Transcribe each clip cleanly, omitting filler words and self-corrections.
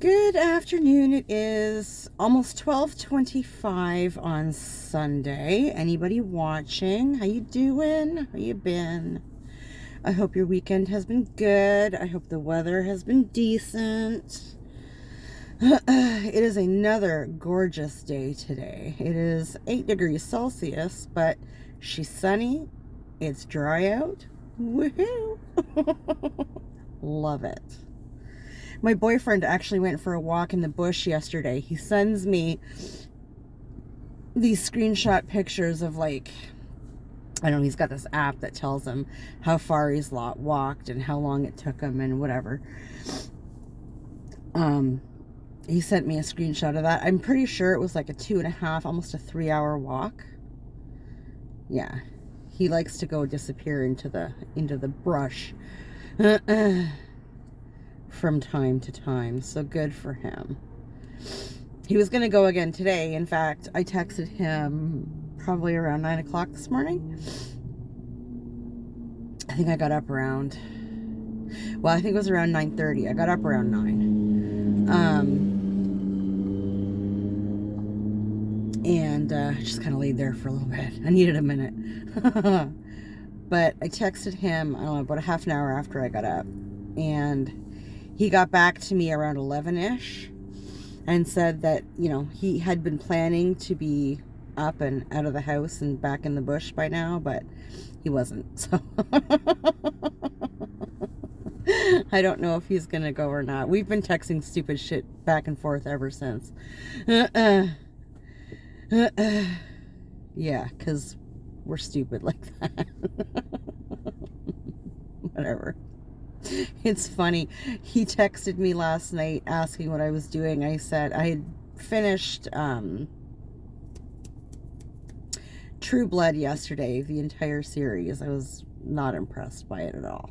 Good afternoon. It is almost 12:25 on Sunday. Anybody watching? How you doing? How you been? I hope your weekend has been good. I hope the weather has been decent. It is another gorgeous day today. It is 8 degrees Celsius, but she's sunny. It's dry out. Woohoo! Love it. My boyfriend actually went for a walk in the bush yesterday. He sends me these screenshot pictures of, like, I don't know, he's got this app that tells him how far he's walked and how long it took him and whatever. He sent me a screenshot of that. I'm pretty sure it was like a 2.5, almost a 3-hour walk. Yeah. He likes to go disappear into the brush. From time to time, so good for him. He was going to go again today. In fact, I texted him probably around 9 o'clock this morning. I think I got up around, well, I think it was around 9:30. I got up around 9. And just kind of laid there for a little bit. I needed a minute. But I texted him, I don't know, about a half an hour after I got up. And he got back to me around 11-ish and said that, you know, he had been planning to be up and out of the house and back in the bush by now, but he wasn't. So I don't know if he's going to go or not. We've been texting stupid shit back and forth ever since. Yeah, because we're stupid like that. Whatever. It's funny. He texted me last night asking what I was doing. I said I had finished True Blood yesterday, the entire series. I was not impressed by it at all.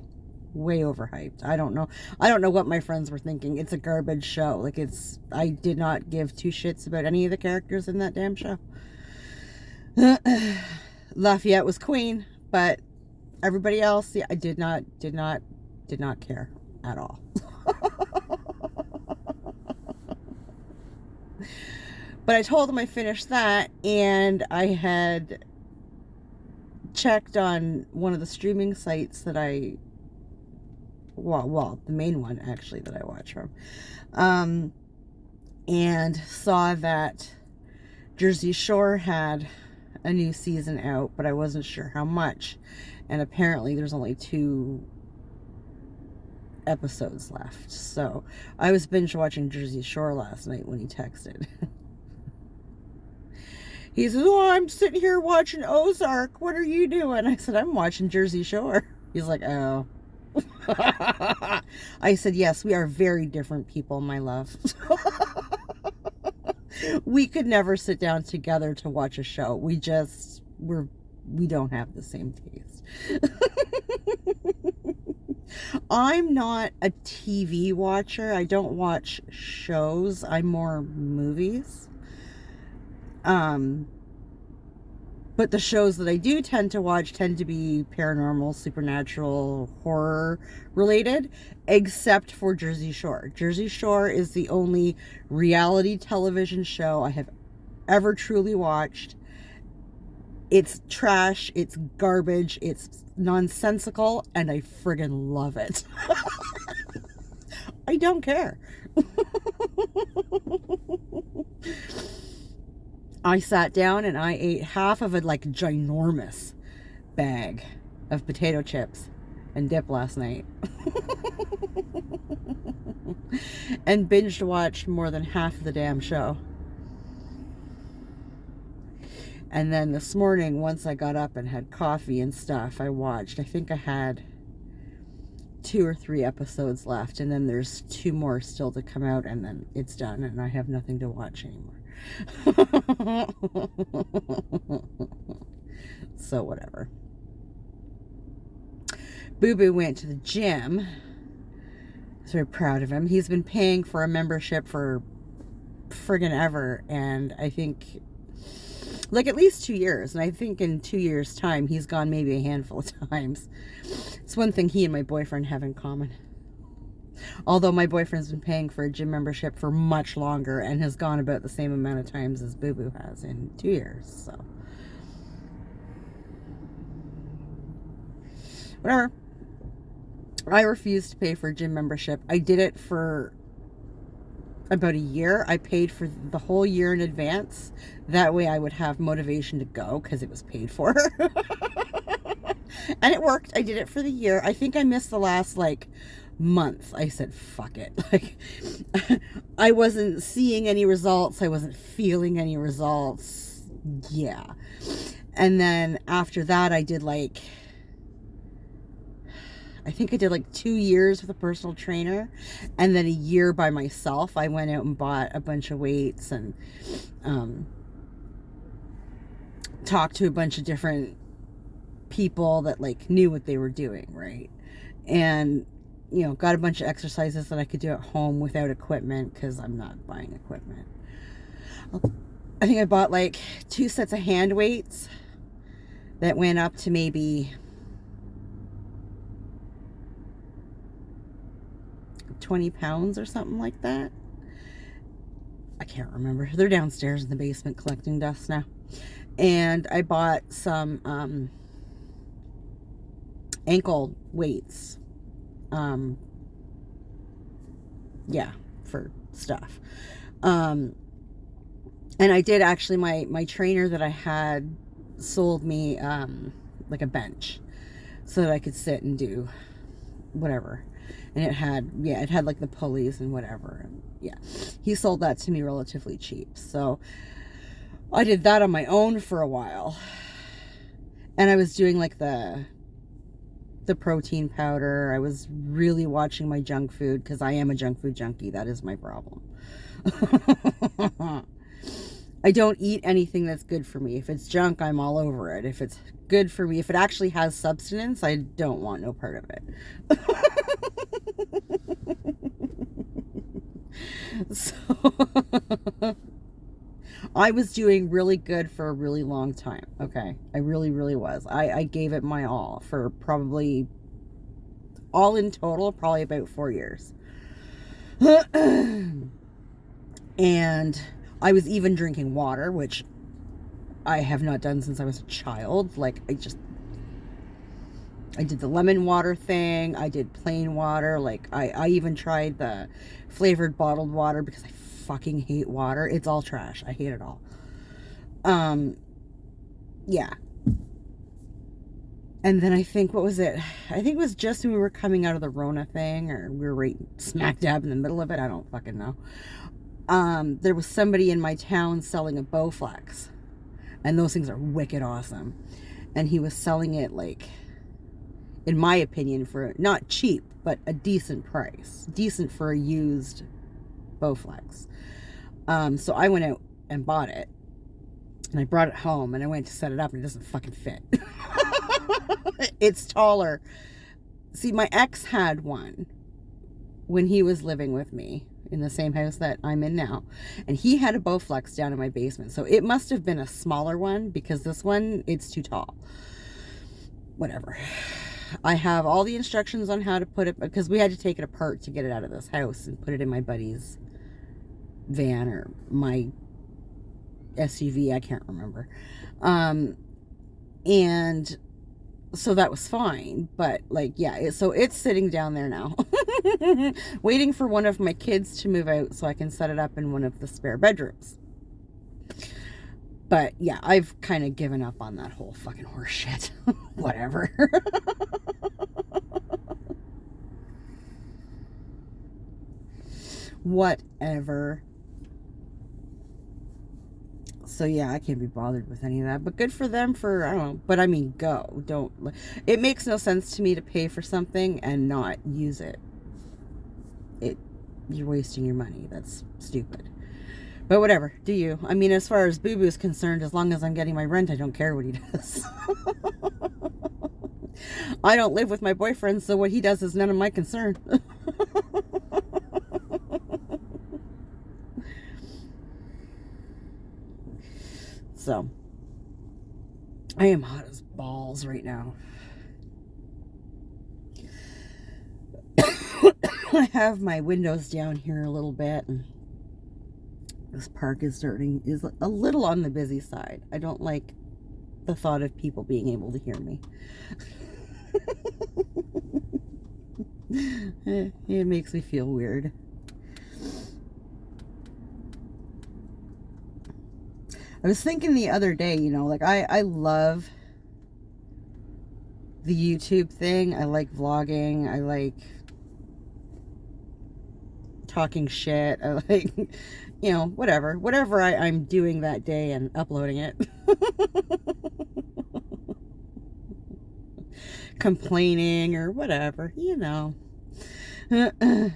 Way overhyped. I don't know what my friends were thinking. It's a garbage show. Like, I did not give two shits about any of the characters in that damn show. Lafayette was queen, but everybody else, yeah, I did not care at all. But I told him I finished that, and I had checked on one of the streaming sites that well, the main one actually that I watch from, and saw that Jersey Shore had a new season out, but I wasn't sure how much, and apparently there's only 2 episodes left. So I was binge watching Jersey Shore last night when he texted. He says, "Oh, I'm sitting here watching Ozark. What are you doing?" I said, "I'm watching Jersey Shore." He's like, "Oh." I said, "Yes, we are very different people, my love." We could never sit down together to watch a show. We don't have the same taste. I'm not a TV watcher. I don't watch shows. I'm more movies. But the shows that I do tend to watch tend to be paranormal, supernatural, horror related, except for Jersey Shore. Jersey Shore is the only reality television show I have ever truly watched. It's trash, it's garbage, it's nonsensical, and I friggin' love it. I don't care. I sat down and I ate half of a, like, ginormous bag of potato chips and dip last night. And binge watched more than half of the damn show. And then this morning, once I got up and had coffee and stuff, I watched. I think I had 2 or 3 episodes left, and then there's 2 more still to come out, and then it's done, and I have nothing to watch anymore. So whatever. Boo Boo went to the gym. I was very proud of him. He's been paying for a membership for friggin' ever, and I think, like, at least 2 years, and I think in 2 years' time he's gone maybe a handful of times. It's one thing he and my boyfriend have in common. Although my boyfriend's been paying for a gym membership for much longer and has gone about the same amount of times as Boo Boo has in 2 years. So, whatever. I refused to pay for a gym membership. I did it for about a year. I paid for the whole year in advance. That way I would have motivation to go because it was paid for. And it worked. I did it for the year. I think I missed the last month. I said, fuck it. I wasn't seeing any results. I wasn't feeling any results. Yeah. And then after that, I did I think I did 2 years with a personal trainer, and then a year by myself. I went out and bought a bunch of weights and talked to a bunch of different people that knew what they were doing, right? And got a bunch of exercises that I could do at home without equipment, because I'm not buying equipment. I think I bought 2 sets of hand weights that went up to maybe 20 pounds or something like that. I can't remember. They're downstairs in the basement collecting dust now. And I bought some ankle weights. Yeah, for stuff. And I did actually, my trainer that I had sold me a bench so that I could sit and do whatever. And it had the pulleys and whatever. Yeah, he sold that to me relatively cheap. So I did that on my own for a while. And I was doing the protein powder. I was really watching my junk food, because I am a junk food junkie. That is my problem. I don't eat anything that's good for me. If it's junk, I'm all over it. If it's good for me, if it actually has substance, I don't want no part of it. So I was doing really good for a really long time. Okay. I really, really was. I gave it my all for probably, all in total, probably about 4 years. And I was even drinking water, which I have not done since I was a child. I did the lemon water thing. I did plain water. I even tried the flavored bottled water, because I fucking hate water. It's all trash. I hate it all. Yeah. And then I think, what was it? I think it was just when we were coming out of the Rona thing, or we were right smack dab in the middle of it. I don't fucking know. There was somebody in my town selling a Bowflex, and those things are wicked awesome. And he was selling it in my opinion, for not cheap, but a decent price. Decent for a used Bowflex. So I went out and bought it, and I brought it home, and I went to set it up, and it doesn't fucking fit. It's taller. See, my ex had one when he was living with me in the same house that I'm in now, and he had a Bowflex down in my basement. So it must have been a smaller one, because this one, it's too tall. Whatever. I have all the instructions on how to put it, because we had to take it apart to get it out of this house and put it in my buddy's van, or my SUV, I can't remember. And so that was fine, but yeah, so it's sitting down there now, waiting for one of my kids to move out so I can set it up in one of the spare bedrooms. But yeah, I've kind of given up on that whole fucking horse shit. Whatever. Whatever. So yeah, I can't be bothered with any of that. But good for them for, I don't know. But I mean, go. Don't. It makes no sense to me to pay for something and not use it. You're wasting your money. That's stupid. But whatever, do you? I mean, as far as Boo Boo's concerned, as long as I'm getting my rent, I don't care what he does. I don't live with my boyfriend, so what he does is none of my concern. So, I am hot as balls right now. I have my windows down here a little bit, and this park is a little on the busy side. I don't like the thought of people being able to hear me. It makes me feel weird. I was thinking the other day, you know, like I love the YouTube thing. I like vlogging. I like talking shit. I like, you know, whatever I'm doing that day and uploading it. Complaining or whatever, you know. I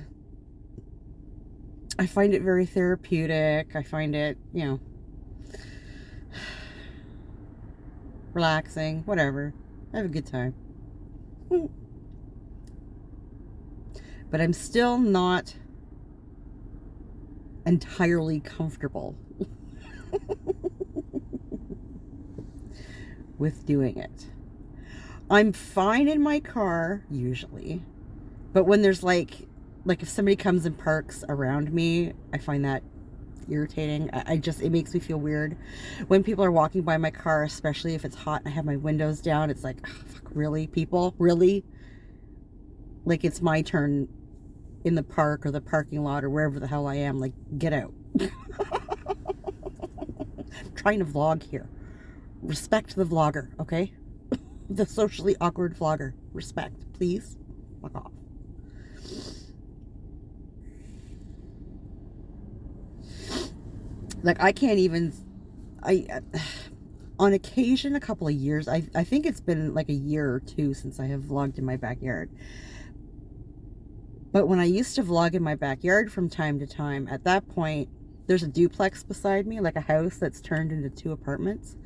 find it very therapeutic. I find it, you know, relaxing, whatever. I have a good time. But I'm still not entirely comfortable with doing it. I'm fine in my car usually, but when there's like if somebody comes and parks around me, I find that irritating. It makes me feel weird when people are walking by my car, especially if it's hot and I have my windows down. It's like, oh, fuck, really, people, really? Like, it's my turn in the park or the parking lot or wherever the hell I am. Like, get out. I'm trying to vlog here. Respect the vlogger, okay? The socially awkward vlogger. Respect, please. Fuck off. Like, I can't even, on occasion, a couple of years, I think it's been like a year or two since I have vlogged in my backyard. But when I used to vlog in my backyard from time to time, at that point, there's a duplex beside me, like a house that's turned into 2 apartments.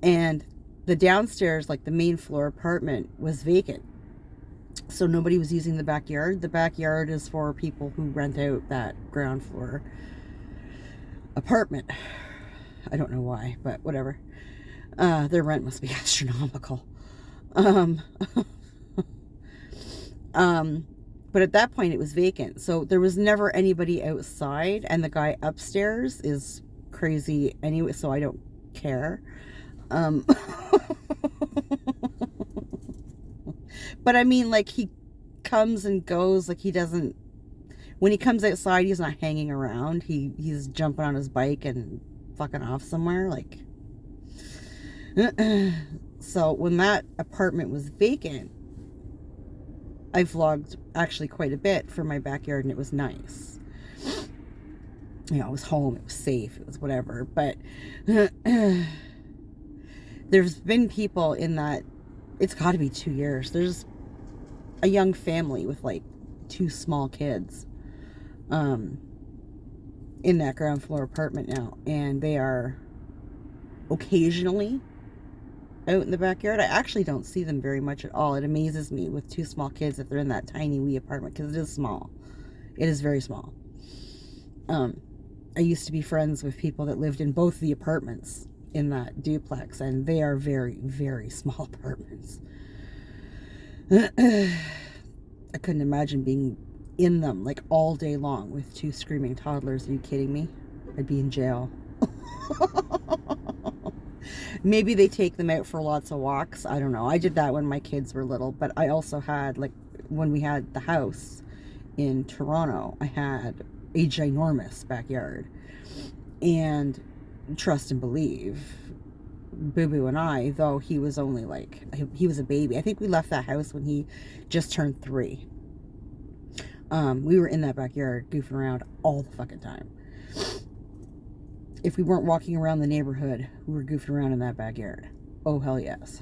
And the downstairs, like the main floor apartment, was vacant. So nobody was using the backyard. The backyard is for people who rent out that ground floor apartment. I don't know why, but whatever. Their rent must be astronomical. But at that point it was vacant, so there was never anybody outside, and the guy upstairs is crazy anyway, so I don't care. But I mean, like, he comes and goes, like, he doesn't, when he comes outside, he's not hanging around. He's jumping on his bike and fucking off somewhere, like. So when that apartment was vacant, I vlogged actually quite a bit for my backyard, and it was nice. You know, it was home, it was safe, it was whatever. But there's been people in that, it's got to be 2 years. There's a young family with like 2 small kids in that ground floor apartment now, and they are occasionally out in the backyard. I actually don't see them very much at all. It amazes me with 2 small kids that they're in that tiny wee apartment, because it is small. It is very small. I used to be friends with people that lived in both the apartments in that duplex, and they are very, very small apartments. I couldn't imagine being in them like all day long with 2 screaming toddlers. Are you kidding me? I'd be in jail. Maybe they take them out for lots of walks. I don't know. I did that when my kids were little, but I also had, like, when we had the house in Toronto, I had a ginormous backyard. And trust and believe, Boo Boo and I, though he was only like, he was a baby. I think we left that house when he just turned 3. We were in that backyard goofing around all the fucking time. If we weren't walking around the neighborhood, we were goofing around in that backyard. Oh, hell yes.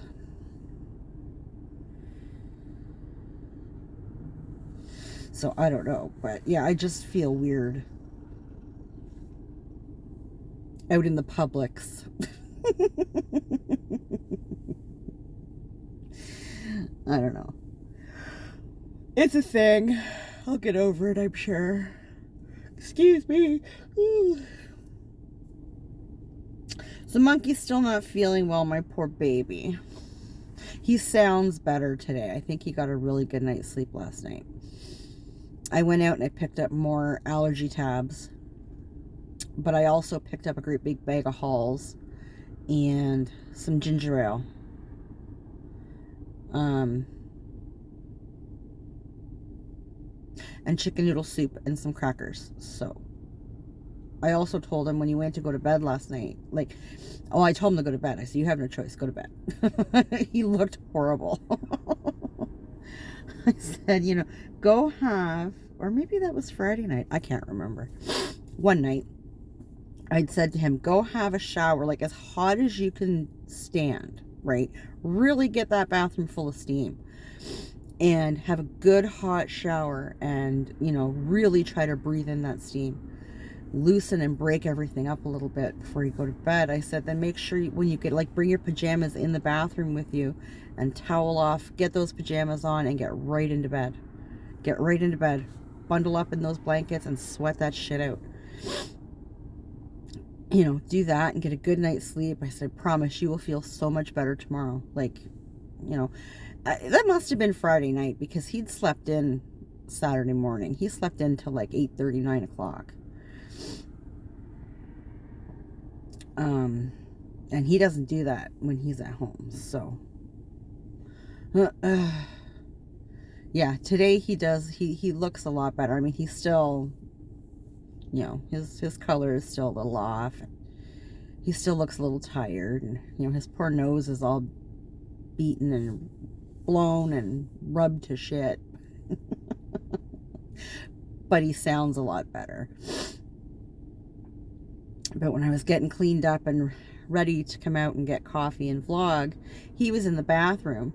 So, I don't know. But, yeah, I just feel weird out in the Publix. I don't know. It's a thing. I'll get over it, I'm sure. Excuse me. Ooh. The monkey's still not feeling well, my poor baby. He sounds better today. I think he got a really good night's sleep last night. I went out and I picked up more allergy tabs, but I also picked up a great big bag of Halls and some ginger ale. And chicken noodle soup and some crackers. So I also told him when he went to go to bed last night, like, oh, I told him to go to bed. I said, you have no choice, go to bed. He looked horrible. I said, you know, go have, or maybe that was Friday night. I can't remember. One night, I'd said to him, go have a shower, like as hot as you can stand, right? Really get that bathroom full of steam. And have a good hot shower and, you know, really try to breathe in that steam. Loosen and break everything up a little bit before you go to bed. I said, then make sure when you get, like, bring your pajamas in the bathroom with you and towel off, get those pajamas on and get right into bed. Get right into bed. Bundle up in those blankets and sweat that shit out. You know, do that and get a good night's sleep. I said, promise you will feel so much better tomorrow. Like, you know, that must have been Friday night because he'd slept in Saturday morning. He slept in till like 8:30, 9 o'clock. And he doesn't do that when he's at home. So, yeah, today he does. He looks a lot better. I mean, he's still, you know, his color is still a little off. He still looks a little tired, and you know, his poor nose is all beaten and blown and rubbed to shit. But he sounds a lot better. But when I was getting cleaned up and ready to come out and get coffee and vlog, he was in the bathroom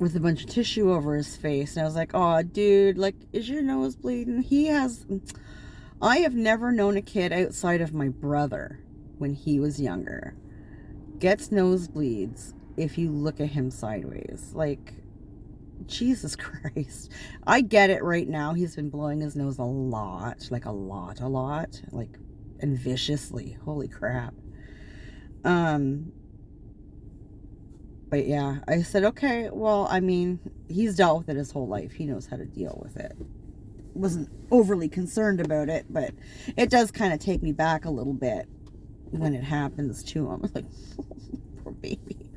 with a bunch of tissue over his face. And I was like, oh, dude, like, is your nose bleeding? I have never known a kid outside of my brother when he was younger gets nosebleeds if you look at him sideways. Like, Jesus Christ. I get it right now. He's been blowing his nose a lot. Like, a lot. Like, and viciously. Holy crap. But yeah, I said, okay, well, I mean, he's dealt with it his whole life. He knows how to deal with it. Wasn't overly concerned about it, but it does kind of take me back a little bit when it happens to him. Like, poor baby.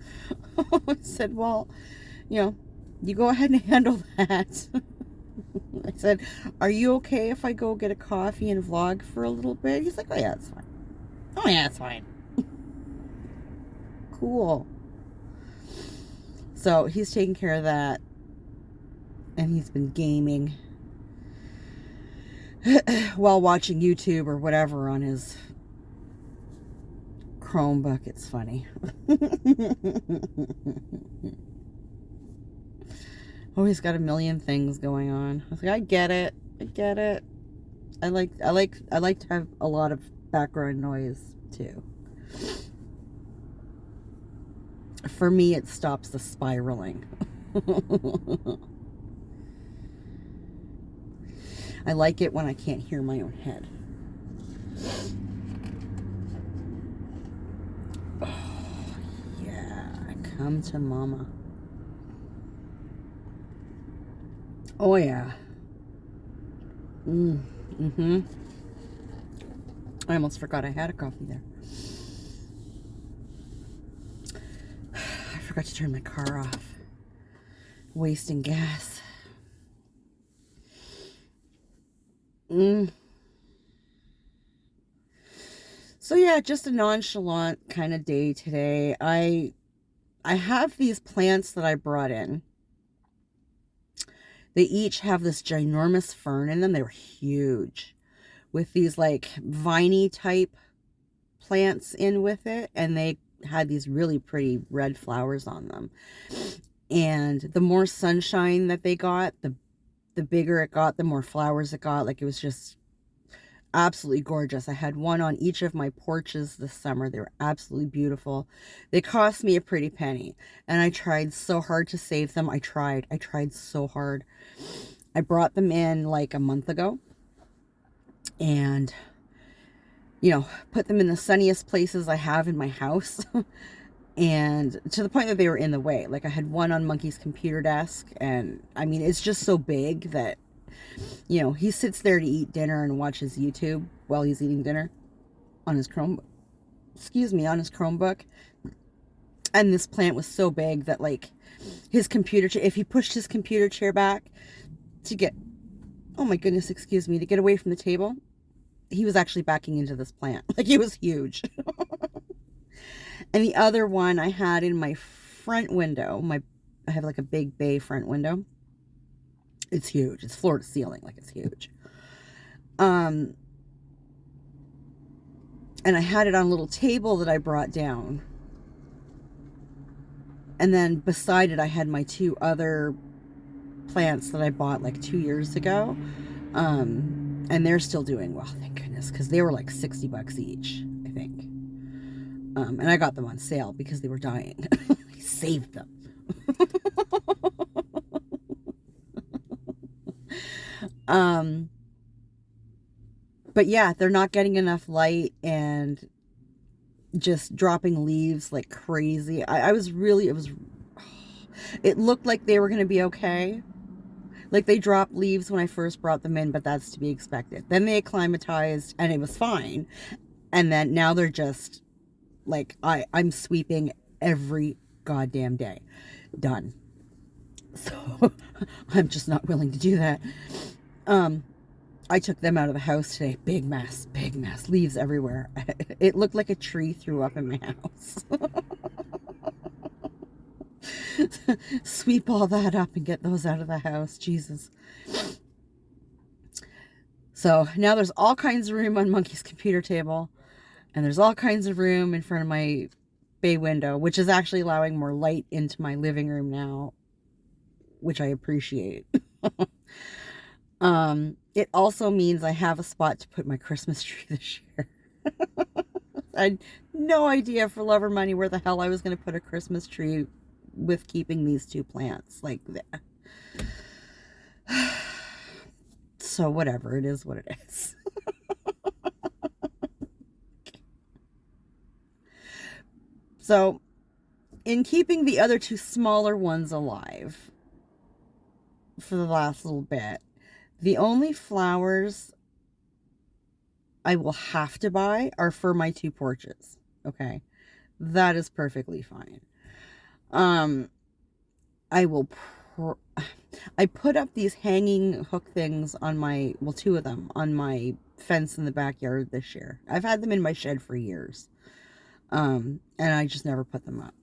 I said, well, you know, you go ahead and handle that. I said, are you okay if I go get a coffee and vlog for a little bit? He's like, oh yeah, it's fine. Oh yeah, it's fine. Cool. So he's taking care of that. And he's been gaming while watching YouTube or whatever on his Chromebook. It's funny. Oh, he's got a million things going on. I was like, I get it. I like to have a lot of background noise too. For me, it stops the spiraling. I like it when I can't hear my own head. Oh, yeah. Come to mama. Oh, yeah. Mm-hmm. I almost forgot I had a coffee there. I forgot to turn my car off. Wasting gas. So yeah, just a nonchalant kind of day today. I have these plants that I brought in. They each have this ginormous fern in them. They were huge, with these like viney type plants in with it, and they had these really pretty red flowers on them. And the more sunshine that they got, the bigger it got, the more flowers it got. Like, it was just absolutely gorgeous. I had one on each of my porches this summer. They were absolutely beautiful. They cost me a pretty penny, and I tried so hard to save them. I tried so hard. I brought them in like a month ago, and, you know, put them in the sunniest places I have in my house. And to the point that they were in the way. Like, I had one on Monkey's computer desk, and I mean, it's just so big that, you know, he sits there to eat dinner and watches YouTube while he's eating dinner on his on his Chromebook. And this plant was so big that, like, his computer chair, if he pushed his computer chair back to get, oh my goodness, excuse me, to get away from the table, he was actually backing into this plant. Like, it was huge. And the other one I had in my front window, I have like a big bay front window. It's huge. It's floor to ceiling, like it's huge. And I had it on a little table that I brought down. And then beside it, I had my two other plants that I bought like 2 years ago. And they're still doing well, thank goodness, because they were like $60 each, I think. And I got them on sale because they were dying. I saved them. But yeah, they're not getting enough light and just dropping leaves like crazy. It looked like they were going to be okay. Like, they dropped leaves when I first brought them in, but that's to be expected. Then they acclimatized and it was fine. And then now they're just like, I'm sweeping every goddamn day. Done. So I'm just not willing to do that. I took them out of the house today. Big mess, leaves everywhere. It looked like a tree threw up in my house. Sweep all that up and get those out of the house. Jesus. So now there's all kinds of room on Monkey's computer table. And there's all kinds of room in front of my bay window, which is actually allowing more light into my living room now, which I appreciate. It also means I have a spot to put my Christmas tree this year. I had no idea, for love or money, where the hell I was going to put a Christmas tree with keeping these two plants. Like, so whatever, it is what it is. So, in keeping the other two smaller ones alive for the last little bit, the only flowers I will have to buy are for my two porches. Okay? That is perfectly fine. I put up these hanging hook things on two of them on my fence in the backyard this year. I've had them in my shed for years. And I just never put them up.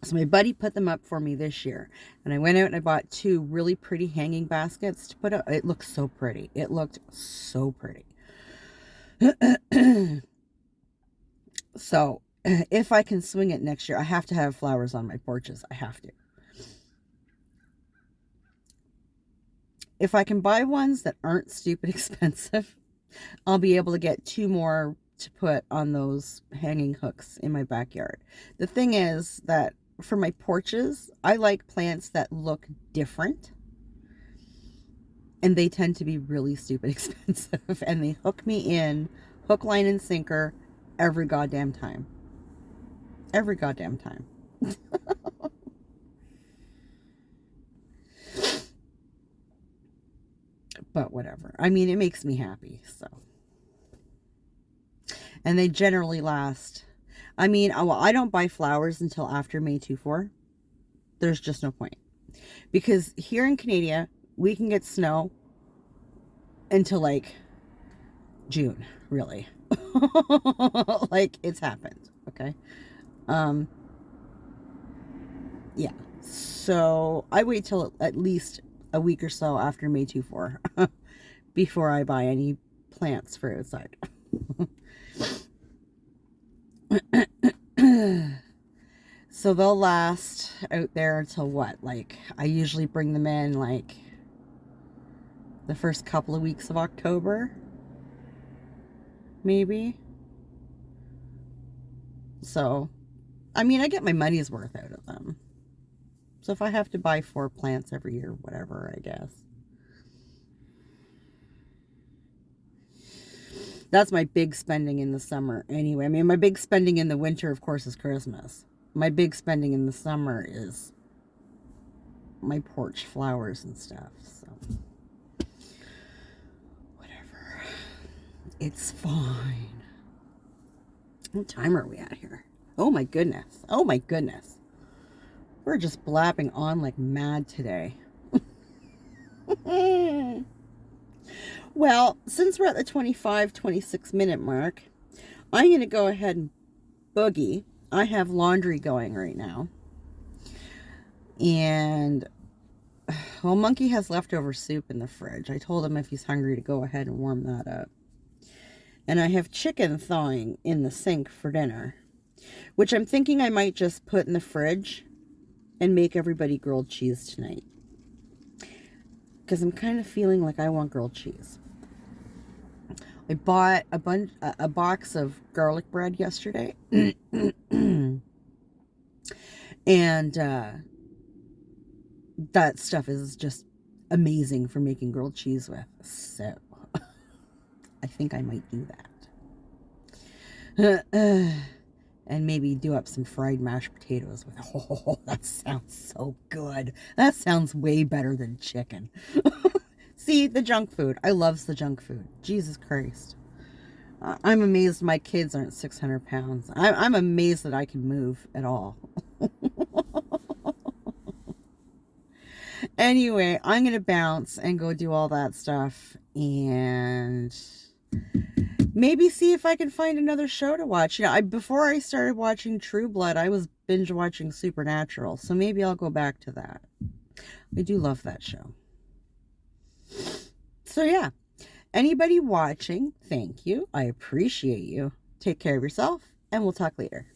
So my buddy put them up for me this year. And I went out and I bought two really pretty hanging baskets to put up. It looked so pretty. It looked so pretty. So if I can swing it next year, I have to have flowers on my porches. I have to. If I can buy ones that aren't stupid expensive, I'll be able to get two more to put on those hanging hooks in my backyard. The thing is that for my porches, I like plants that look different. And they tend to be really stupid expensive. And they hook me in, hook, line, and sinker every goddamn time. Every goddamn time. But whatever. I mean, it makes me happy, so. And they generally last. I mean, well, I don't buy flowers until after May 24. There's just no point. Because here in Canada, we can get snow until like June, really. Like, it's happened, okay? Yeah. So I wait till at least a week or so after May 24 before I buy any plants for outside. So they'll last out there until what? Like, I usually bring them in like the first couple of weeks of October, maybe. So, I mean, I get my money's worth out of them. So if I have to buy 4 plants every year, whatever, I guess. That's my big spending in the summer anyway. I mean, my big spending in the winter, of course, is Christmas. my big spending in the summer is my porch flowers and stuff. So, whatever. It's fine. What time are we at here? Oh my goodness. Oh my goodness. We're just blapping on like mad today. Well, since we're at the 26 minute mark, I'm going to go ahead and boogie. I have laundry going right now. And, well, Monkey has leftover soup in the fridge. I told him if he's hungry to go ahead and warm that up. And I have chicken thawing in the sink for dinner, which I'm thinking I might just put in the fridge and make everybody grilled cheese tonight. Because I'm kind of feeling like I want grilled cheese. I bought a box of garlic bread yesterday. And that stuff is just amazing for making grilled cheese with. So I think I might do that. And maybe do up some fried mashed potatoes with it. Oh, that sounds so good. That sounds way better than chicken. See, the junk food. I love the junk food. Jesus Christ. I'm amazed my kids aren't 600 pounds. I'm amazed that I can move at all. Anyway, I'm going to bounce and go do all that stuff. And maybe see if I can find another show to watch. You know, before I started watching True Blood, I was binge watching Supernatural. So maybe I'll go back to that. I do love that show. So yeah, anybody watching, thank you. I appreciate you. Take care of yourself, and we'll talk later.